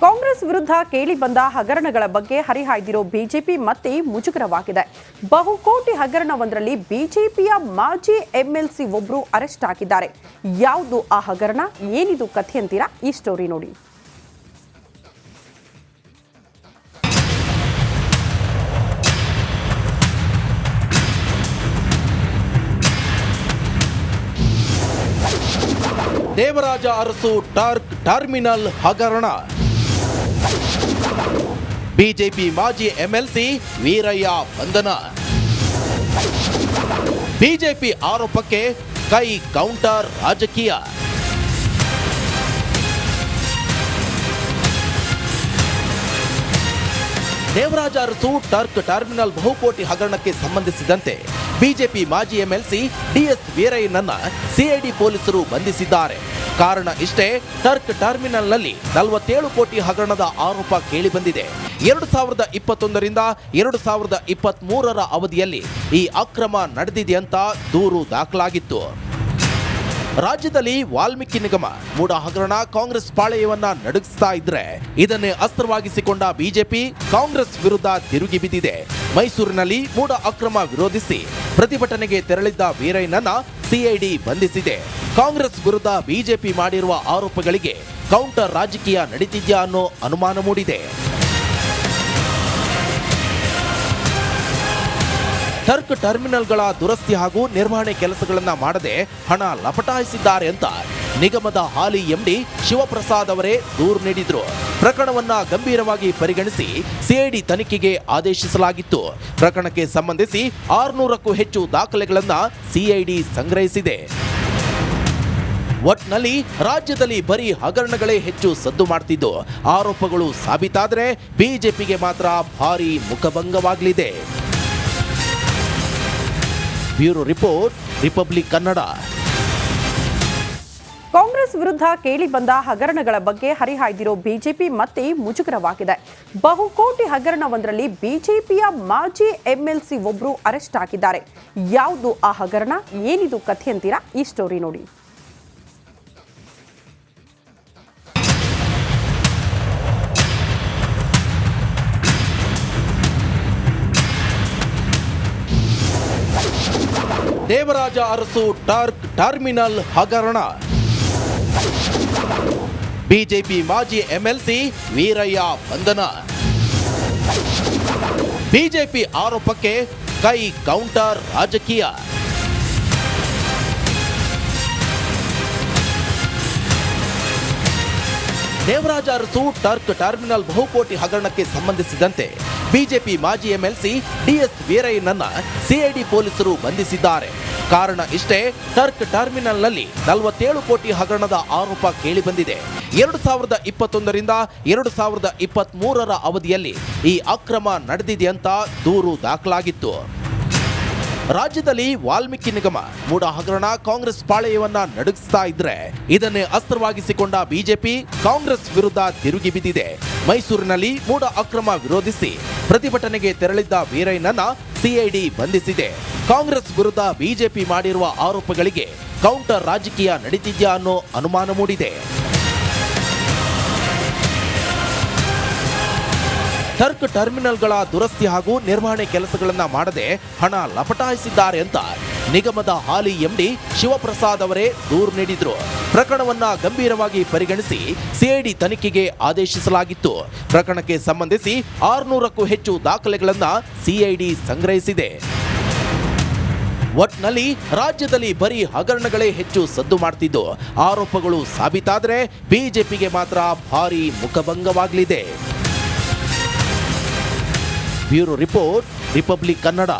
ಕಾಂಗ್ರೆಸ್ ವಿರುದ್ಧ ಕೇಳಿ ಬಂದ ಹಗರಣಗಳ ಬಗ್ಗೆ ಹರಿಹಾಯ್ದಿರೋ ಬಿಜೆಪಿ ಮತ್ತೆ ಮುಜುಗರವಾಗಿದೆ. ಬಹುಕೋಟಿ ಹಗರಣವೊಂದರಲ್ಲಿ ಬಿಜೆಪಿಯ ಮಾಜಿ ಎಂಎಲ್ಸಿ ಒಬ್ಬರು ಅರೆಸ್ಟ್ ಆಗಿದ್ದಾರೆ. ಯಾವುದು ಆ ಹಗರಣ, ಏನಿದು ಕಥೆ ಅಂತೀರಾ? ಈ ಸ್ಟೋರಿ ನೋಡಿ. ದೇವರಾಜ ಅರಸು ಟರ್ಮಿನಲ್ ಹಗರಣ. ಬಿಜೆಪಿ ಮಾಜಿ ಎಂಎಲ್ಸಿ ವೀರಯ್ಯ ಬಂಧನ. ಬಿಜೆಪಿ ಆರೋಪಕ್ಕೆ ಕೈ ಕೌಂಟರ್ ರಾಜಕೀಯ. ದೇವರಾಜ ಅರಸು ಟರ್ಮಿನಲ್ ಬಹುಕೋಟಿ ಹಗರಣಕ್ಕೆ ಸಂಬಂಧಿಸಿದಂತೆ ಬಿಜೆಪಿ ಮಾಜಿ ಎಂಎಲ್ಸಿ ಡಿಎಸ್ ವೀರಯ್ಯನನ್ನ ಸಿಐಡಿ ಪೊಲೀಸರು ಬಂಧಿಸಿದ್ದಾರೆ. ಕಾರಣ ಇಷ್ಟೇ, ಟರ್ಮಿನಲ್ನಲ್ಲಿ 47 ಕೋಟಿ ಹಗರಣದ ಆರೋಪ ಕೇಳಿಬಂದಿದೆ. 2021ರಿಂದ 2023ರ ಅವಧಿಯಲ್ಲಿ ಈ ಅಕ್ರಮ ನಡೆದಿದೆ ಅಂತ ದೂರು ದಾಖಲಾಗಿತ್ತು. ರಾಜ್ಯದಲ್ಲಿ ವಾಲ್ಮೀಕಿ ನಿಗಮ ಮೂಡ ಹಗರಣ ಕಾಂಗ್ರೆಸ್ ಪಾಳೆಯವನ್ನ ನಡುಗಿಸ್ತಾ ಇದ್ರೆ, ಇದನ್ನೇ ಅಸ್ತ್ರವಾಗಿಸಿಕೊಂಡ ಬಿಜೆಪಿ ಕಾಂಗ್ರೆಸ್ ವಿರುದ್ಧ ತಿರುಗಿ ಬಿದ್ದಿದೆ. ಮೈಸೂರಿನಲ್ಲಿ ಮೂಡ ಅಕ್ರಮ ವಿರೋಧಿಸಿ ಪ್ರತಿಭಟನೆಗೆ ತೆರಳಿದ್ದ ವೀರಯ್ಯನನ್ನ ಸಿಐಡಿ ಬಂಧಿಸಿದೆ. ಕಾಂಗ್ರೆಸ್ ವಿರುದ್ಧ ಬಿಜೆಪಿ ಮಾಡಿರುವ ಆರೋಪಗಳಿಗೆ ಕೌಂಟರ್ ರಾಜಕೀಯ ನಡೀತಿದ್ಯಾ ಅನ್ನೋ ಅನುಮಾನ ಮೂಡಿದೆ. ಟರ್ಮಿನಲ್ಗಳ ದುರಸ್ತಿ ಹಾಗೂ ನಿರ್ವಹಣೆ ಕೆಲಸಗಳನ್ನ ಮಾಡದೆ ಹಣ ಲಪಟಾಯಿಸಿದ್ದಾರೆ ಅಂತ ನಿಗಮದ ಹಾಲಿ ಎಂಡಿ ಶಿವಪ್ರಸಾದ್ ಅವರೇ ದೂರು ನೀಡಿದ್ರು. ಪ್ರಕರಣವನ್ನ ಗಂಭೀರವಾಗಿ ಪರಿಗಣಿಸಿ ಸಿಐಡಿ ತನಿಖೆಗೆ ಆದೇಶಿಸಲಾಗಿತ್ತು. ಪ್ರಕರಣಕ್ಕೆ ಸಂಬಂಧಿಸಿ 600ಕ್ಕೂ ಹೆಚ್ಚು ದಾಖಲೆಗಳನ್ನ ಸಿಐಡಿ ಸಂಗ್ರಹಿಸಿದೆ. ಒಟ್ನಲ್ಲಿ ರಾಜ್ಯದಲ್ಲಿ ಬರೀ ಹಗರಣಗಳೇ ಹೆಚ್ಚು ಸದ್ದು ಮಾಡ್ತಿದ್ದು, ಆರೋಪಗಳು ಸಾಬೀತಾದ್ರೆ ಬಿಜೆಪಿಗೆ ಮಾತ್ರ ಭಾರೀ ಮುಖಭಂಗವಾಗಲಿದೆ. Bureau report, Republic Kannada. Congress ವಿರುದ್ಧ ಕೇಳಿ ಬಂದ ಹಗರಣಗಳ ಬಗ್ಗೆ ಹರಿಹಾಯ್ದಿರೋ ಬಿಜೆಪಿ ಮತ್ತೆ ಮುಜುಗರವಾಗಿದೆ. ಬಹುಕೋಟಿ ಹಗರಣವೊಂದರಲ್ಲಿ ಬಿಜೆಪಿಯ ಮಾಜಿ ಎಂಎಲ್ಸಿ ಒಬ್ಬರು ಅರೆಸ್ಟ್ ಆಗಿದ್ದಾರೆ. ಯಾವುದು ಆ ಹಗರಣ, ಏನಿದು ಕಥೆ ಅಂತೀರಾ? ಈ ಸ್ಟೋರಿ ನೋಡಿ. ದೇವರಾಜ ಅರಸು ಟರ್ಮಿನಲ್ ಹಗರಣ. ಬಿಜೆಪಿ ಮಾಜಿ ಎಂಎಲ್ಸಿ ವೀರಯ್ಯ ಬಂಧನ. ಬಿಜೆಪಿ ಆರೋಪಕ್ಕೆ ಕೈ ಕೌಂಟರ್ ರಾಜಕೀಯ. ದೇವರಾಜ ಅರಸು ಟರ್ಮಿನಲ್ ಬಹುಕೋಟಿ ಹಗರಣಕ್ಕೆ ಸಂಬಂಧಿಸಿದಂತೆ ಬಿಜೆಪಿ ಮಾಜಿ ಎಂಎಲ್ಸಿ ಡಿಎಸ್ ವೀರಯ್ಯನನ್ನ ಸಿಐಡಿ ಪೊಲೀಸರು ಬಂಧಿಸಿದ್ದಾರೆ. ಕಾರಣ ಇಷ್ಟೇ, ಟರ್ಮಿನಲ್ನಲ್ಲಿ 47 ಕೋಟಿ ಹಗರಣದ ಆರೋಪ ಕೇಳಿಬಂದಿದೆ. 2021ರಿಂದ 2023ರ ಅವಧಿಯಲ್ಲಿ ಈ ಅಕ್ರಮ ನಡೆದಿದೆ ಅಂತ ದೂರು ದಾಖಲಾಗಿತ್ತು. ರಾಜ್ಯದಲ್ಲಿ ವಾಲ್ಮೀಕಿ ನಿಗಮ ಮೂಡ ಹಗರಣ ಕಾಂಗ್ರೆಸ್ ಪಾಳೆಯವನ್ನ ನಡುಗಿಸ್ತಾ ಇದ್ರೆ, ಇದನ್ನೇ ಅಸ್ತ್ರವಾಗಿಸಿಕೊಂಡ ಬಿಜೆಪಿ ಕಾಂಗ್ರೆಸ್ ವಿರುದ್ಧ ತಿರುಗಿ ಬಿದ್ದಿದೆ. ಮೈಸೂರಿನಲ್ಲಿ ಮೂಡ ಅಕ್ರಮ ವಿರೋಧಿಸಿ ಪ್ರತಿಭಟನೆಗೆ ತೆರಳಿದ್ದ ವೀರಯ್ಯನನ್ನ ಸಿಐಡಿ ಬಂಧಿಸಿದೆ. ಕಾಂಗ್ರೆಸ್ ವಿರುದ್ಧ ಬಿಜೆಪಿ ಮಾಡಿರುವ ಆರೋಪಗಳಿಗೆ ಕೌಂಟರ್ ರಾಜಕೀಯ ನಡೀತಿದ್ಯಾ ಅನ್ನೋ ಅನುಮಾನ ಮೂಡಿದೆ. ಟರ್ಮಿನಲ್ಗಳ ದುರಸ್ತಿ ಹಾಗೂ ನಿರ್ವಹಣೆ ಕೆಲಸಗಳನ್ನ ಮಾಡದೆ ಹಣ ಲಪಟಾಯಿಸಿದ್ದಾರೆ ಅಂತ ನಿಗಮದ ಹಾಲಿ ಎಂಡಿ ಶಿವಪ್ರಸಾದ್ ಅವರೇ ದೂರು ನೀಡಿದ್ರು. ಪ್ರಕರಣವನ್ನ ಗಂಭೀರವಾಗಿ ಪರಿಗಣಿಸಿ ಸಿಐಡಿ ತನಿಖೆಗೆ ಆದೇಶಿಸಲಾಗಿತ್ತು. ಪ್ರಕರಣಕ್ಕೆ ಸಂಬಂಧಿಸಿ 600ಕ್ಕೂ ಹೆಚ್ಚು ದಾಖಲೆಗಳನ್ನ ಸಿಐಡಿ ಸಂಗ್ರಹಿಸಿದೆ. ಒಟ್ನಲ್ಲಿ ರಾಜ್ಯದಲ್ಲಿ ಬರೀ ಹಗರಣಗಳೇ ಹೆಚ್ಚು ಸದ್ದು ಮಾಡ್ತಿದ್ದು, ಆರೋಪಗಳು ಸಾಬೀತಾದ್ರೆ ಬಿಜೆಪಿಗೆ ಮಾತ್ರ ಭಾರೀ ಮುಖಭಂಗವಾಗಲಿದೆ. Bureau report, Republic Kannada.